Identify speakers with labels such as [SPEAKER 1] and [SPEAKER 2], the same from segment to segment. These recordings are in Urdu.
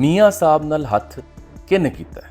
[SPEAKER 1] ਮੀਆਂ ਸਾਹਿਬ ਨਾਲ ਹੱਥ ਕਿਹਨੇ ਕੀਤਾ ਹੈ?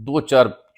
[SPEAKER 1] 2-4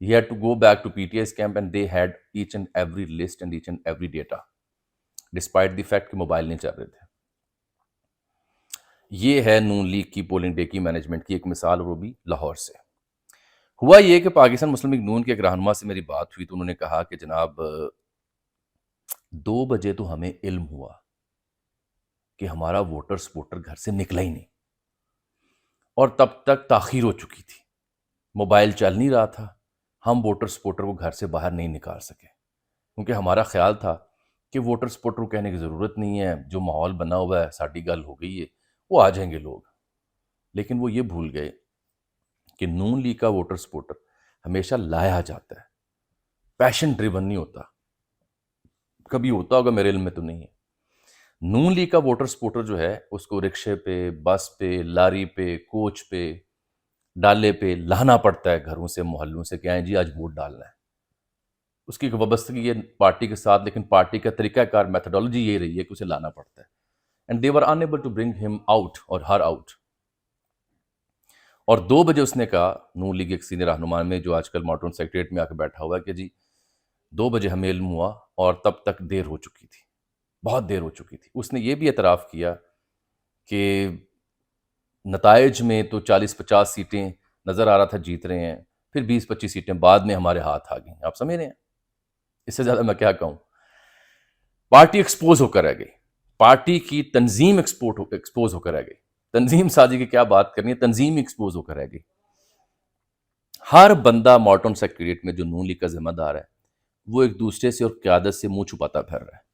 [SPEAKER 1] He had to go back to PTI's camp and they had each and every list and each and every data. Despite the fact کہ موبائل نہیں چل رہے تھے. یہ ہے نون لیگ کی پولنگ ڈے کی مینجمنٹ کی ایک مثال، وہ بھی لاہور سے. ہوا یہ کہ پاکستان مسلم لیگ نون کے ایک رہنما سے میری بات ہوئی تو انہوں نے کہا کہ جناب 2 بجے تو ہمیں علم ہوا کہ ہمارا ووٹر سپورٹر گھر سے نکلا ہی نہیں، اور تب تک تاخیر ہو چکی تھی، موبائل چل نہیں رہا تھا، ہم ووٹر سپورٹر کو گھر سے باہر نہیں نکال سکے، کیونکہ ہمارا خیال تھا کہ ووٹر سپورٹر کو کہنے کی ضرورت نہیں ہے، جو ماحول بنا ہوا ہے، ساڑھی گل ہو گئی ہے، وہ آ جائیں گے لوگ. لیکن وہ یہ بھول گئے کہ نون لیگ کا ووٹر سپورٹر ہمیشہ لایا جاتا ہے، پیشن ڈریون نہیں ہوتا. کبھی ہوتا ہوگا، میرے علم میں تو نہیں ہے. نون لیگ کا ووٹر سپورٹر جو ہے اس کو رکشے پہ، بس پہ، لاری پہ، کوچ پہ، ڈالے پہ لانا پڑتا ہے گھروں سے، محلوں سے کہ آئیں جی آج ووٹ ڈالنا ہے. اس کی ایک وابستگی ہے پارٹی کے ساتھ، لیکن پارٹی کا طریقہ کار، میتھڈالوجی یہ رہی ہے کہ اسے لانا پڑتا ہے. And they were unable to bring them out اور ہر آؤٹ. اور 2 بجے اس نے کہا، نون لیگ ایک سینئر رہنما میں جو آج کل ماڈرن سیکریٹریٹ میں آ کے بیٹھا ہوا ہے، کہ جی 2 بجے ہمیں علم ہوا اور تب تک دیر ہو چکی تھی، بہت دیر ہو چکی تھی. اس نے یہ بھی اعتراف کیا کہ نتائج میں تو 40-50 سیٹیں نظر آ رہا تھا جیت رہے ہیں، پھر 20-25 سیٹیں بعد میں ہمارے ہاتھ آ گئیں. آپ سمجھ رہے ہیں؟ اس سے زیادہ میں کیا کہوں. پارٹی ایکسپوز ہو کر رہ گئی، پارٹی کی تنظیم ایکسپوز ہو کر رہ گئی. تنظیم سازی کی کیا بات کرنی ہے، تنظیم ایکسپوز ہو کر رہ گئی. ہر بندہ ماڈرن سیکریٹریٹ میں جو نون لیگ کا ذمہ دار ہے وہ ایک دوسرے سے اور قیادت سے منہ چھپاتا پھر رہا ہے.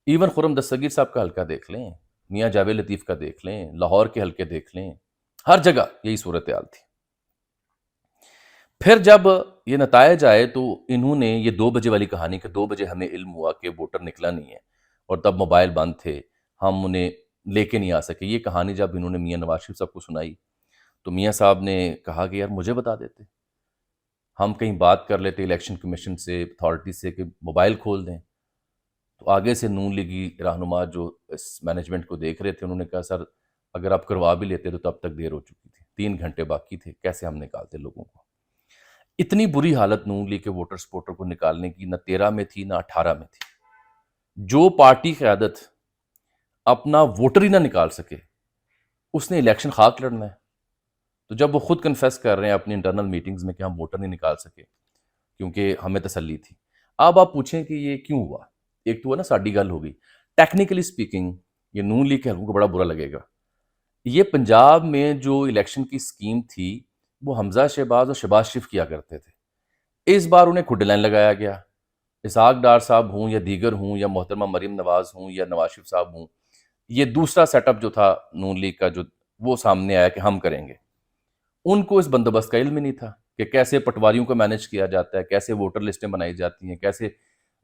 [SPEAKER 1] ایون خرم دستگیر صاحب کا حلقہ دیکھ لیں، میاں جاوید لطیف کا دیکھ لیں، لاہور کے حلقے دیکھ لیں، ہر جگہ یہی صورتحال تھی. پھر جب یہ نتائج آئے تو انہوں نے یہ 2 بجے والی کہانی کہ 2 بجے ہمیں علم ہوا کہ ووٹر نکلا نہیں ہے اور تب موبائل بند تھے، ہم انہیں لے کے نہیں آ سکے، یہ کہانی جب انہوں نے میاں نواز شریف صاحب کو سنائی تو میاں صاحب نے کہا کہ یار مجھے بتا دیتے، ہم کہیں بات کر لیتے الیکشن کمیشن سے، اتھارٹی سے، کہ موبائل کھول دیں. تو آگے سے نون لیگی رہنما جو اس مینجمنٹ کو دیکھ رہے تھے انہوں نے کہا سر اگر آپ کروا بھی لیتے تو تب تک دیر ہو چکی تھی، 3 گھنٹے باقی تھے، کیسے ہم نکالتے لوگوں کو. اتنی بری حالت نون لیگ کے ووٹر سپورٹر کو نکالنے کی نہ 13 میں تھی نہ 18 میں تھی. جو پارٹی قیادت اپنا ووٹر ہی نہ نکال سکے اس نے الیکشن خاک لڑنا ہے. تو جب وہ خود کنفیس کر رہے ہیں اپنی انٹرنل میٹنگز میں کہ ہم ووٹر نہیں نکال سکے کیونکہ ہمیں تسلی تھی. اب آپ پوچھیں کہ یہ کیوں ہوا. ایک تو ہے نا ساڈی گل ہو گئی. ٹیکنیکلی سپیکنگ یہ نون لیگ کے حلقوں کو بڑا برا لگے گا. یہ پنجاب میں جو الیکشن کی سکیم تھی وہ حمزہ شہباز اور شہباز شریف کیا کرتے تھے. اس بار انہیں کھڈ لائن لگایا گیا. اسحاق ڈار صاحب ہوں یا دیگر ہوں یا محترمہ مریم نواز ہوں یا نواز شریف صاحب ہوں، یہ دوسرا سیٹ اپ جو تھا نون لیگ کا جو وہ سامنے آیا کہ ہم کریں گے. ان کو اس بندوبست کا علم ہی نہیں تھا کہ کیسے پٹواریوں کو مینیج کیا جاتا ہے، کیسے ووٹر لسٹیں بنائی جاتی ہیں، کیسے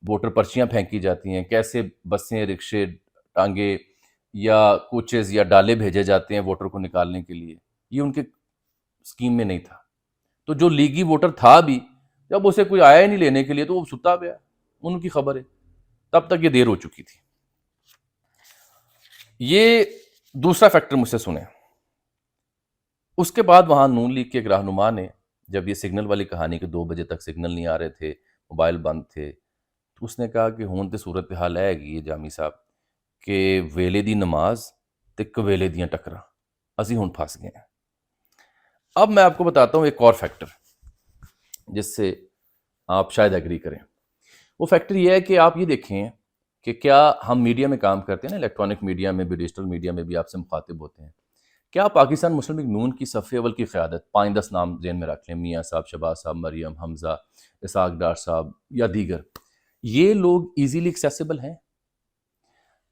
[SPEAKER 1] ووٹر پرچیاں پھینکی جاتی ہیں، کیسے بسیں، رکشے، ٹانگے یا کوچز یا ڈالے بھیجے جاتے ہیں ووٹر کو نکالنے کے لیے. یہ ان کے اسکیم میں نہیں تھا. تو جو لیگی ووٹر تھا بھی جب اسے کوئی آیا ہی نہیں لینے کے لیے تو وہ ستا گیا، ان کی خبر ہے. تب تک یہ دیر ہو چکی تھی. یہ دوسرا فیکٹر مجھ سے سنیں. اس کے بعد وہاں نون لیگ کے ایک رہنما نے جب یہ سگنل والی کہانی کہ 2 بجے تک سگنل نہیں آ رہے تھے، موبائل بند تھے، تو اس نے کہا کہ ہون تے صورتحال ہے گی یہ جامی صاحب کہ ویلے دی نماز تے کویلے دیاں ٹکراں، اسی ہون پھنس گئے ہیں. اب میں آپ کو بتاتا ہوں ایک اور فیکٹر جس سے آپ شاید ایگری کریں. وہ فیکٹر یہ ہے کہ آپ یہ دیکھیں کہ کیا ہم میڈیا میں کام کرتے ہیں نا، الیکٹرانک میڈیا میں بھی، ڈیجیٹل میڈیا میں بھی آپ سے مخاطب ہوتے ہیں. کیا پاکستان مسلم لیگ نون کی صف اول کی قیادت 5-10 نام ذہن میں رکھ لیں، میاں صاحب، شہباز صاحب، مریم، حمزہ، اسحاق ڈار صاحب یا دیگر، یہ لوگ ایزیلی ایکسیسیبل ہیں؟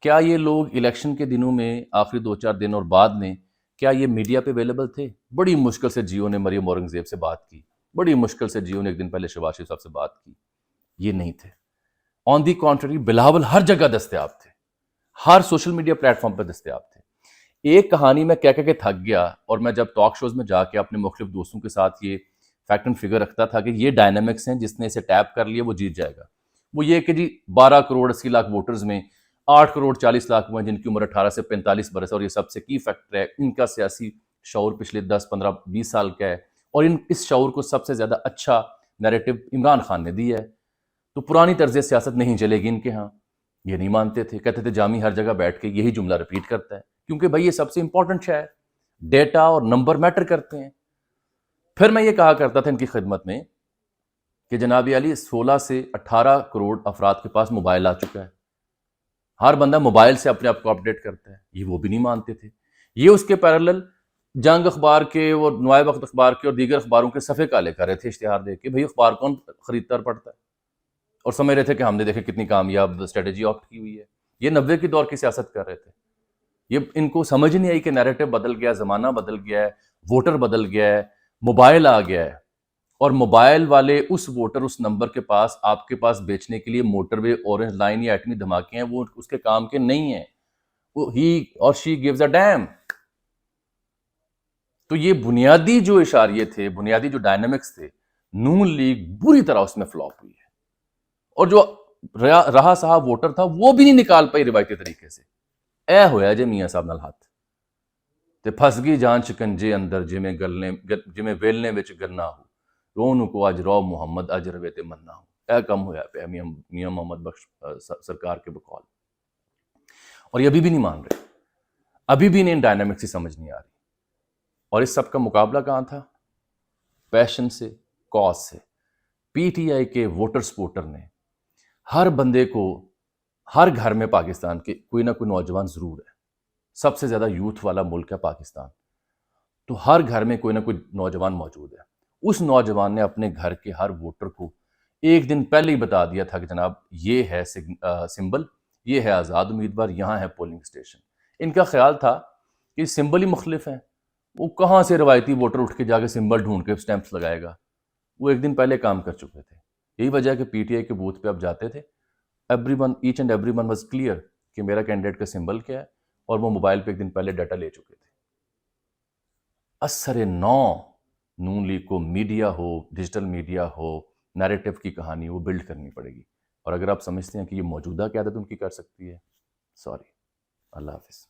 [SPEAKER 1] کیا یہ لوگ الیکشن کے دنوں میں آخری 2-4 دن اور بعد میں کیا یہ میڈیا پہ اویلیبل تھے؟ بڑی مشکل سے جیو نے مریم اورنگزیب سے بات کی، بڑی مشکل سے جیو نے ایک دن پہلے شہباز شریف صاحب سے بات کی. یہ نہیں تھے. آن دی کانٹری بلاول ہر جگہ دستیاب تھے، ہر سوشل میڈیا پلیٹ فارم پہ دستیاب تھے. ایک کہانی میں کہہ کے تھک گیا اور میں جب ٹاک شوز میں جا کے اپنے مختلف دوستوں کے ساتھ یہ فیکٹ اینڈ فگر رکھتا تھا کہ یہ ڈائنامکس ہیں، جس نے اسے ٹیپ کر لیا وہ جیت جائے گا. وہ یہ کہ جی 12 کروڑ 80 لاکھ ووٹرز میں 8 کروڑ 40 لاکھ ہوئے ہیں جن کی عمر 18 سے 45 برس ہے، اور یہ سب سے کی فیکٹر ہے. ان کا سیاسی شعور پچھلے 10-15-20 سال کا ہے اور اس شعور کو سب سے زیادہ اچھا نیریٹو عمران خان نے دی ہے. تو پرانی طرز سیاست نہیں چلے گی ان کے ہاں. یہ نہیں مانتے تھے، کہتے تھے جامی ہر جگہ بیٹھ کے یہی جملہ ریپیٹ کرتا ہے، کیونکہ بھائی یہ سب سے امپورٹنٹ شے ہے، ڈیٹا اور نمبر میٹر کرتے ہیں۔ پھر میں یہ کہا کرتا تھا ان کی خدمت میں کہ جناب علی 16 سے 18 کروڑ افراد کے پاس موبائل آ چکا ہے، ہر بندہ موبائل سے اپنے آپ کو اپڈیٹ کرتا ہے، یہ وہ بھی نہیں مانتے تھے۔ یہ اس کے پیرلل جنگ اخبار کے اور نوائے وقت اخبار کے اور دیگر اخباروں کے صفحے کالے کر رہے تھے اشتہار دے کے، بھئی اخبار کون خریدتا اور پڑھتا ہے، اور سمجھ رہے تھے کہ ہم نے دیکھے کتنی کامیاب اسٹریٹجی آپٹ کی ہوئی ہے۔ یہ 90 کی دور کی سیاست کر رہے تھے، یہ ان کو سمجھ نہیں آئی کہ نیریٹو بدل گیا، زمانہ بدل گیا ہے، ووٹر بدل گیا ہے، موبائل آ گیا ہے، اور موبائل والے اس ووٹر اس نمبر کے پاس آپ کے پاس بیچنے کے لیے موٹر وے، اورنج لائن یا ایٹمی دھماکے ہیں، وہ اس کے کام کے نہیں ہیں، وہ ہی اور شی گیوز اے ڈیم۔ تو یہ بنیادی جو اشاریے تھے، بنیادی جو ڈائنامکس تھے، نون لیگ بری طرح اس میں فلاپ ہوئی ہے، اور جو رہا صاحب ووٹر تھا وہ بھی نہیں نکال پائی روایتی طریقے سے۔ اے ہویا جے میاں صاحب نال ہاتھ تے پھس گئی جان شکنجے اندر، جویں ویلنے وچ گنا ہو، رون کو اج رو محمد اج روے تے منا ہو۔ اے کم ہویا پہ میاں محمد بخش سرکار کے بقول، اور یہ ابھی بھی نہیں مان رہے، ابھی بھی انہیں ڈائنامکس ہی سمجھ نہیں آ رہی۔ اور اس سب کا مقابلہ کہاں تھا؟ پیشن سے، کاز سے۔ پی ٹی آئی کے ووٹر سپورٹر نے ہر بندے کو، ہر گھر میں پاکستان کے کوئی نہ کوئی نوجوان ضرور ہے، سب سے زیادہ یوتھ والا ملک ہے پاکستان، تو ہر گھر میں کوئی نہ کوئی نوجوان موجود ہے۔ اس نوجوان نے اپنے گھر کے ہر ووٹر کو ایک دن پہلے ہی بتا دیا تھا کہ جناب یہ ہے سمبل، یہ ہے آزاد امیدوار، یہاں ہے پولنگ اسٹیشن۔ ان کا خیال تھا کہ سمبل ہی مختلف ہیں، وہ کہاں سے روایتی ووٹر اٹھ کے جا کے سمبل ڈھونڈ کے سٹیمپس لگائے گا، وہ ایک دن پہلے کام کر چکے تھے۔ یہی وجہ ہے کہ پی ٹی آئی کے بوتھ پہ اب جاتے تھے، each and every one was clear کہ میرا کینڈیڈیٹ کا سمبل کیا ہے، اور وہ موبائل پہ ایک دن پہلے ڈیٹا لے چکے تھے۔ اثر نو نون لیگ کو میڈیا ہو، ڈیجیٹل میڈیا ہو، نیریٹو کی کہانی وہ بلڈ کرنی پڑے گی، اور اگر آپ سمجھتے ہیں کہ یہ موجودہ قیادت ان کی کر سکتی ہے، سوری، اللہ حافظ۔